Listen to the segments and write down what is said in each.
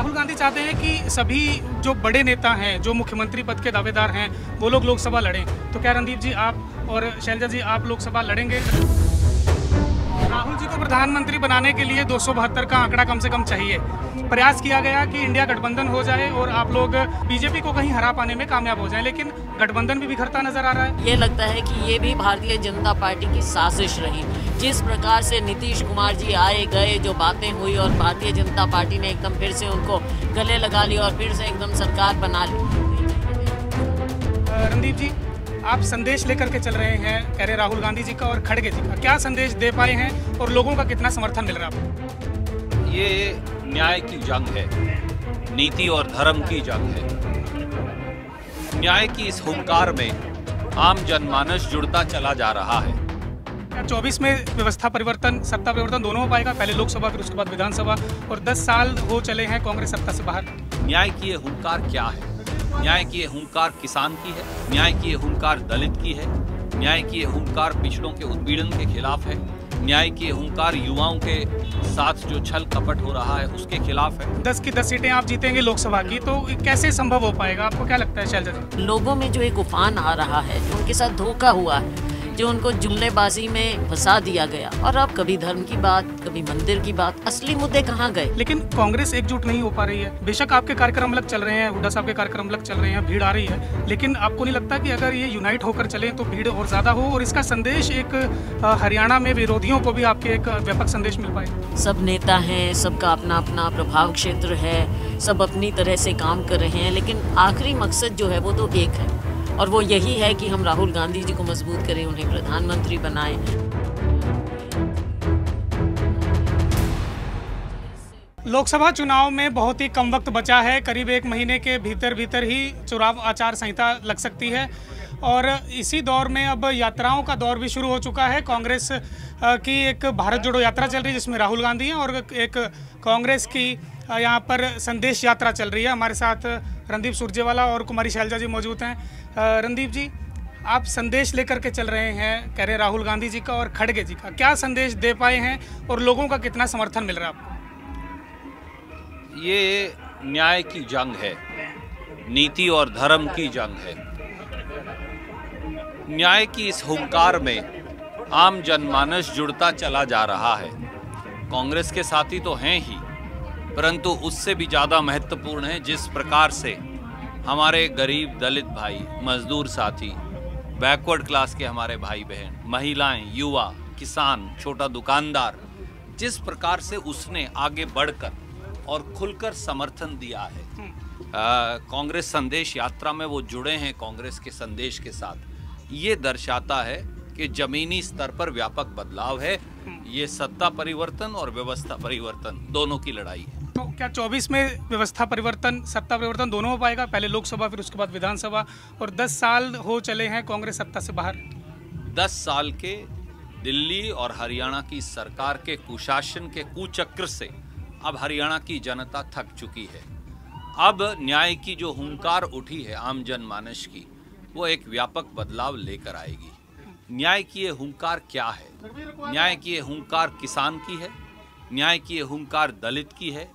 राहुल गांधी चाहते हैं कि सभी जो बड़े नेता हैं, जो मुख्यमंत्री पद के दावेदार हैं, वो लोग लोकसभा लड़ें। तो क्या रणदीप जी आप और शैलजा जी आप लोकसभा लड़ेंगे? राहुल जी को प्रधानमंत्री बनाने के लिए 272 का आंकड़ा कम से कम चाहिए। प्रयास किया गया कि इंडिया गठबंधन हो जाए और आप लोग बीजेपी को कहीं हरा पाने में कामयाब हो जाएं, लेकिन गठबंधन भी बिखरता नजर आ रहा है। ये लगता है कि ये भी भारतीय जनता पार्टी की साजिश रही। जिस प्रकार से नीतीश कुमार जी आए गए, जो बातें हुई और भारतीय जनता पार्टी ने एकदम फिर से उनको गले लगा लिया और फिर से एकदम सरकार बना ली। रणदीप जी, आप संदेश लेकर के चल रहे हैं, कह रहे राहुल गांधी जी का और खड़गे जी का, क्या संदेश दे पाए हैं और लोगों का कितना समर्थन मिल रहा है आपको? ये न्याय की जंग है, नीति और धर्म की जंग है। न्याय की इस हुंकार में आम जनमानस जुड़ता चला जा रहा है। 24 में व्यवस्था परिवर्तन, सत्ता परिवर्तन दोनों हो पाएगा? पहले लोकसभा फिर उसके बाद विधानसभा, और 10 साल हो चले हैं कांग्रेस सत्ता से बाहर। न्याय की ये हुंकार क्या है? न्याय की ये हुंकार किसान की है, न्याय की ये हुंकार दलित की है, न्याय की ये हुंकार पिछड़ों के उत्पीड़न के खिलाफ है, न्याय की ये हुंकार युवाओं के साथ जो छल कपट हो रहा है उसके खिलाफ है। 10 की 10 सीटें आप जीतेंगे लोकसभा की, तो कैसे संभव हो पाएगा? आपको क्या लगता है शैलजा जी? लोगों में जो एक उफान आ रहा है, जो उनके साथ धोखा हुआ है, जो उनको जुमलेबाजी में फंसा दिया गया, और अब कभी धर्म की बात, कभी मंदिर की बात, असली मुद्दे कहाँ गए? लेकिन कांग्रेस एकजुट नहीं हो पा रही है। बेशक आपके कार्यक्रम अलग चल रहे हैं, हुड्डा साहब के कार्यक्रम अलग चल रहे हैं, भीड़ आ रही है, लेकिन आपको नहीं लगता कि अगर ये यूनाइट होकर चले तो भीड़ और ज्यादा हो और इसका संदेश एक हरियाणा में विरोधियों को भी आपके एक व्यापक संदेश मिल पाए? सब नेता हैं, सबका अपना अपना प्रभाव क्षेत्र है, सब अपनी तरह से काम कर रहे हैं, लेकिन आखिरी मकसद जो है वो तो एक है, और वो यही है कि हम राहुल गांधी जी को मजबूत करें, उन्हें प्रधानमंत्री बनाएं। लोकसभा चुनाव में बहुत ही कम वक्त बचा है। करीब 1 महीने के भीतर ही चुनाव आचार संहिता लग सकती है, और इसी दौर में अब यात्राओं का दौर भी शुरू हो चुका है। कांग्रेस की एक भारत जोड़ो यात्रा चल रही है जिसमें राहुल गांधी हैं, और एक कांग्रेस की यहाँ पर संदेश यात्रा चल रही है। हमारे साथ रणदीप सुरजेवाला और कुमारी शैलजा जी मौजूद हैं। रणदीप जी, आप संदेश लेकर के चल रहे हैं, कह रहे राहुल गांधी जी का और खड़गे जी का, क्या संदेश दे पाए हैं और लोगों का कितना समर्थन मिल रहा है आपको? ये न्याय की जंग है, नीति और धर्म की जंग है। न्याय की इस हुंकार में आम जनमानस जुड़ता चला जा रहा है। कांग्रेस के साथी तो हैं ही, परंतु उससे भी ज़्यादा महत्वपूर्ण है जिस प्रकार से हमारे गरीब दलित भाई, मजदूर साथी, बैकवर्ड क्लास के हमारे भाई बहन, महिलाएं, युवा, किसान, छोटा दुकानदार, जिस प्रकार से उसने आगे बढ़कर और खुलकर समर्थन दिया है। कांग्रेस संदेश यात्रा में वो जुड़े हैं कांग्रेस के संदेश के साथ। ये दर्शाता है कि जमीनी स्तर पर व्यापक बदलाव है। ये सत्ता परिवर्तन और व्यवस्था परिवर्तन दोनों की लड़ाई है। तो क्या 24 में व्यवस्था परिवर्तन, सत्ता परिवर्तन दोनों हो पाएगा? पहले लोकसभा फिर उसके बाद विधानसभा, और 10 साल हो चले हैं कांग्रेस सत्ता से बाहर। 10 साल के दिल्ली और हरियाणा की सरकार के कुशासन के कुचक्र से अब हरियाणा की जनता थक चुकी है। अब न्याय की जो हुंकार उठी है आम जनमानस की, वो एक व्यापक बदलाव लेकर आएगी। न्याय की ये हुंकार क्या है? न्याय की ये हुंकार किसान की है, न्याय की ये हुंकार दलित की है,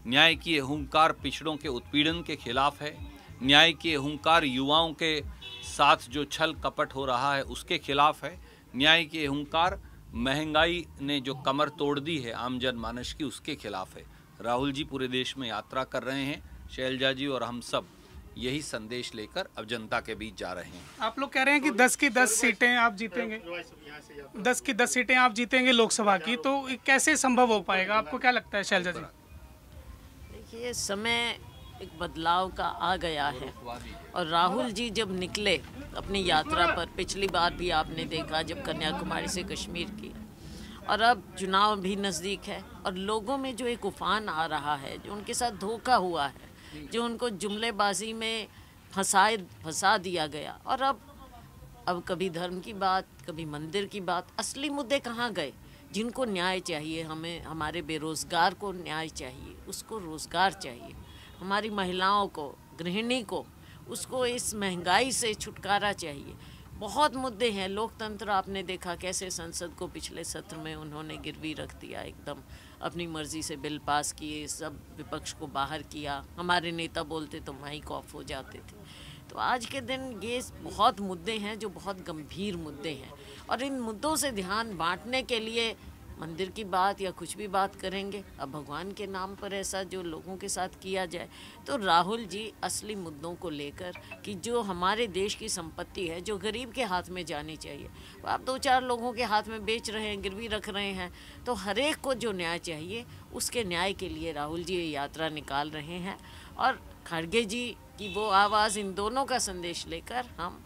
न्याय की ये हुंकार पिछड़ों के उत्पीड़न के खिलाफ है, न्याय की ये हुंकार युवाओं के साथ जो छल कपट हो रहा है उसके खिलाफ है, न्याय की ये हुंकार महंगाई ने जो कमर तोड़ दी है आम जनमानस की उसके खिलाफ है। राहुल जी पूरे देश में यात्रा कर रहे हैं, शैलजा जी और हम सब यही संदेश लेकर अब जनता के बीच जा रहे हैं। आप लोग कह रहे हैं कि 10 की 10 सीटें आप जीतेंगे, 10 की 10 सीटें आप जीतेंगे लोकसभा की, तो कैसे संभव हो पाएगा? आपको क्या लगता है शैलजा जी? देखिए, समय एक बदलाव का आ गया है, और राहुल जी जब निकले अपनी यात्रा पर, पिछली बार भी आपने देखा जब कन्याकुमारी से कश्मीर की, और अब चुनाव भी नज़दीक है, और लोगों में जो एक उफान आ रहा है, जो उनके साथ धोखा हुआ है, जो उनको जुमलेबाजी में फंसा दिया गया, और अब कभी धर्म की बात, कभी मंदिर की बात, असली मुद्दे कहाँ गए? जिनको न्याय चाहिए, हमें हमारे बेरोज़गार को न्याय चाहिए, उसको रोज़गार चाहिए, हमारी महिलाओं को, गृहिणी को, उसको इस महंगाई से छुटकारा चाहिए, बहुत मुद्दे हैं। लोकतंत्र आपने देखा कैसे संसद को पिछले सत्र में उन्होंने गिरवी रख दिया, एकदम अपनी मर्जी से बिल पास किए, सब विपक्ष को बाहर किया, हमारे नेता बोलते तो माइक ऑफ हो जाते थे। तो आज के दिन ये बहुत मुद्दे हैं जो बहुत गंभीर मुद्दे हैं, और इन मुद्दों से ध्यान बांटने के लिए मंदिर की बात या कुछ भी बात करेंगे। अब भगवान के नाम पर ऐसा जो लोगों के साथ किया जाए, तो राहुल जी असली मुद्दों को लेकर कि जो हमारे देश की संपत्ति है, जो गरीब के हाथ में जानी चाहिए, वो आप 2-4 लोगों के हाथ में बेच रहे हैं, गिरवी रख रहे हैं। तो हर एक को जो न्याय चाहिए, उसके न्याय के लिए राहुल जी ये यात्रा निकाल रहे हैं। और खड़गे जी की वो आवाज़, इन दोनों का संदेश लेकर हम,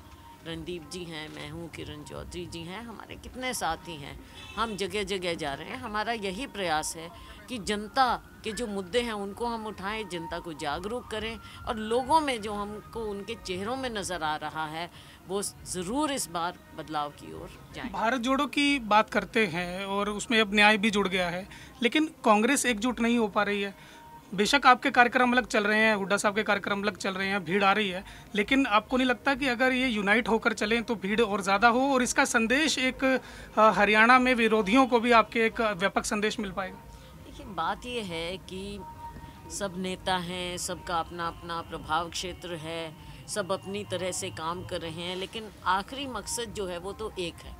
रणदीप जी हैं, मैं हूँ, किरण चौधरी जी हैं, हमारे कितने साथी हैं, हम जगह जगह जा रहे हैं। हमारा यही प्रयास है कि जनता के जो मुद्दे हैं उनको हम उठाएं, जनता को जागरूक करें, और लोगों में जो हमको उनके चेहरों में नज़र आ रहा है वो ज़रूर इस बार बदलाव की ओर जाए। भारत जोड़ो की बात करते हैं और उसमें अब न्याय भी जुड़ गया है, लेकिन कांग्रेस एकजुट नहीं हो पा रही है। बेशक आपके कार्यक्रम अलग चल रहे हैं, हुड्डा साहब के कार्यक्रम अलग चल रहे हैं, भीड़ आ रही है, लेकिन आपको नहीं लगता कि अगर ये यूनाइट होकर चलें तो भीड़ और ज़्यादा हो, और इसका संदेश एक हरियाणा में विरोधियों को भी आपके एक व्यापक संदेश मिल पाएगा? देखिए, बात ये है कि सब नेता हैं, सबका अपना अपना प्रभाव क्षेत्र है, सब अपनी तरह से काम कर रहे हैं, लेकिन आखिरी मकसद जो है वो तो एक है,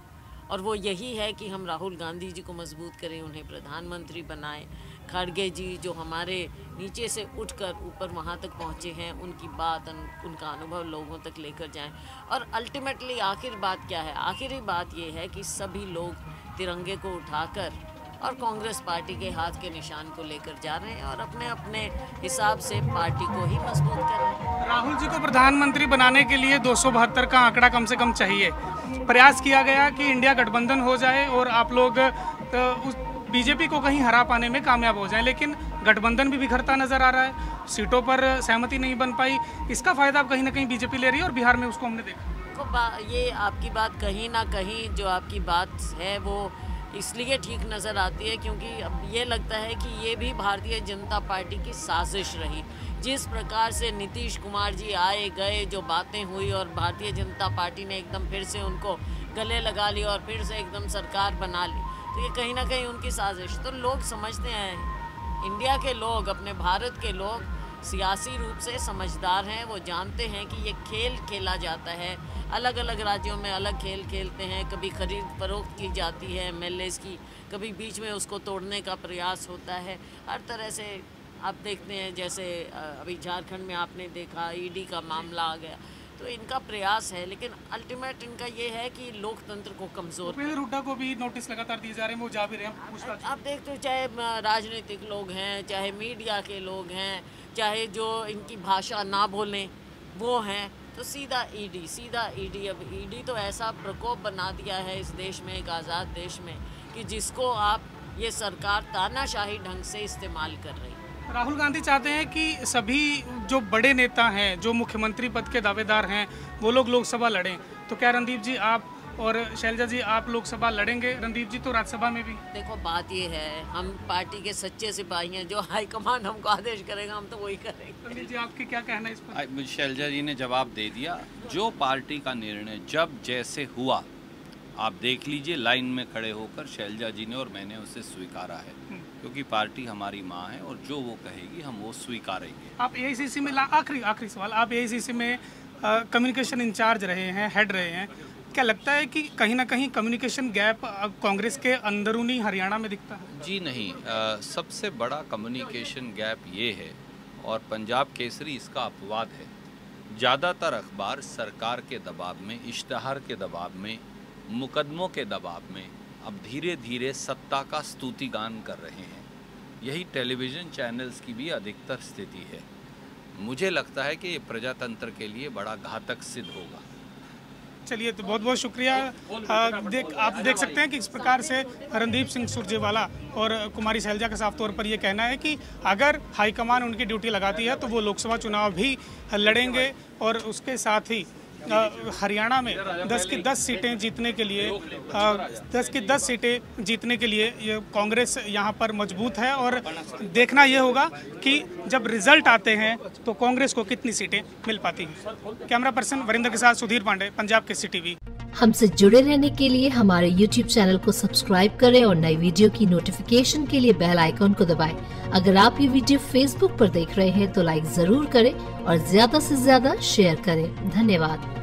और वो यही है कि हम राहुल गांधी जी को मजबूत करें, उन्हें प्रधानमंत्री बनाएं। खड़गे जी जो हमारे नीचे से उठकर ऊपर वहाँ तक पहुँचे हैं, उनकी बात, उनका अनुभव लोगों तक लेकर जाएं। और अल्टीमेटली आखिर बात क्या है? आखिरी बात ये है कि सभी लोग तिरंगे को उठाकर और कांग्रेस पार्टी के हाथ के निशान को लेकर जा रहे हैं, और अपने अपने हिसाब से पार्टी को ही मजबूत कर रहे हैं। राहुल जी को प्रधानमंत्री बनाने के लिए 272 का आंकड़ा कम से कम चाहिए। प्रयास किया गया कि इंडिया गठबंधन हो जाए और आप लोग उस बीजेपी को कहीं हरा पाने में कामयाब हो जाएं, लेकिन गठबंधन भी बिखरता नजर आ रहा है, सीटों पर सहमति नहीं बन पाई। इसका फायदा अब कहीं ना कहीं बीजेपी ले रही है, और बिहार में उसको हमने देखा। ये आपकी बात कहीं ना कहीं जो आपकी बात है वो इसलिए ठीक नज़र आती है क्योंकि अब ये लगता है कि ये भी भारतीय जनता पार्टी की साजिश रही। जिस प्रकार से नीतीश कुमार जी आए गए, जो बातें हुई, और भारतीय जनता पार्टी ने एकदम फिर से उनको गले लगा लिया और फिर से एकदम सरकार बना ली, तो ये कहीं ना कहीं उनकी साजिश। तो लोग समझते हैं, इंडिया के लोग, अपने भारत के लोग सियासी रूप से समझदार हैं, वो जानते हैं कि ये खेल खेला जाता है, अलग अलग राज्यों में अलग खेल खेलते हैं, कभी खरीद फरोख्त की जाती है एमएलएस की, कभी बीच में उसको तोड़ने का प्रयास होता है, हर तरह से आप देखते हैं। जैसे अभी झारखंड में आपने देखा ईडी का मामला आ गया, तो इनका प्रयास है, लेकिन अल्टीमेट इनका ये है कि लोकतंत्र को कमज़ोर। हुड्डा को भी नोटिस लगातार दिए जा रहे हैं, वो जा भी रहे हैं। आप देखते हो, चाहे राजनीतिक लोग हैं, चाहे मीडिया के लोग हैं, चाहे जो इनकी भाषा ना बोलें वो हैं, तो सीधा ईडी। अब ईडी तो ऐसा प्रकोप बना दिया है इस देश में, एक आज़ाद देश में, कि जिसको आप, ये सरकार तानाशाही ढंग से इस्तेमाल कर रही है। राहुल गांधी चाहते हैं कि सभी जो बड़े नेता हैं, जो मुख्यमंत्री पद के दावेदार हैं, वो लोग लोकसभा लड़ें। तो क्या रणदीप जी आप और शैलजा जी आप लोकसभा लड़ेंगे? रणदीप जी तो राज्यसभा में भी। देखो, बात ये है, हम पार्टी के सच्चे सिपाही हैं, जो हाईकमान हमको आदेश करेगा हम तो वही करेंगे। रणदीप जी आपके क्या कहना है इस पर? शैलजा जी ने जवाब दे दिया। जो पार्टी का निर्णय जब जैसे हुआ, आप देख लीजिए, लाइन में खड़े होकर शैलजा जी ने और मैंने उसे स्वीकारा है, क्योंकि पार्टी हमारी माँ है और जो वो कहेगी हम वो स्वीकारेंगे। आप एआईसीसी में, आखिरी सवाल, आप एआईसीसी में कम्युनिकेशन इंचार्ज रहे हैं, हेड रहे हैं, क्या लगता है कि कहीं ना कहीं कम्युनिकेशन गैप कांग्रेस के अंदरूनी हरियाणा में दिखता है? जी नहीं, सबसे बड़ा कम्युनिकेशन गैप ये है, और पंजाब केसरी इसका अपवाद है, ज़्यादातर अखबार सरकार के दबाव में, इश्तहार के दबाव में, मुकदमों के दबाव में अब धीरे धीरे सत्ता का स्तुतिगान कर रहे हैं। यही टेलीविज़न चैनल्स की भी अधिकतर स्थिति है। मुझे लगता है कि ये प्रजातंत्र के लिए बड़ा घातक सिद्ध होगा। चलिए, तो बहुत बहुत शुक्रिया। आप देख सकते हैं कि इस प्रकार से रणदीप सिंह सुरजेवाला और कुमारी शैलजा का साफ तौर पर ये कहना है कि अगर हाईकमान उनकी ड्यूटी लगाती है तो वो लोकसभा चुनाव भी लड़ेंगे, और उसके साथ ही हरियाणा में 10 की 10 सीटें जीतने के लिए 10 की 10 सीटें जीतने के लिए ये कांग्रेस यहाँ पर मजबूत है। और देखना ये होगा कि जब रिजल्ट आते हैं तो कांग्रेस को कितनी सीटें मिल पाती हैं। कैमरा पर्सन वरिंदर के साथ सुधीर पांडे, पंजाब केसरी टीवी। हमसे जुड़े रहने के लिए हमारे YouTube चैनल को सब्सक्राइब करें और नई वीडियो की नोटिफिकेशन के लिए बेल आइकॉन को दबाएं। अगर आप ये वीडियो Facebook पर देख रहे हैं तो लाइक जरूर करें और ज्यादा से ज्यादा शेयर करें। धन्यवाद।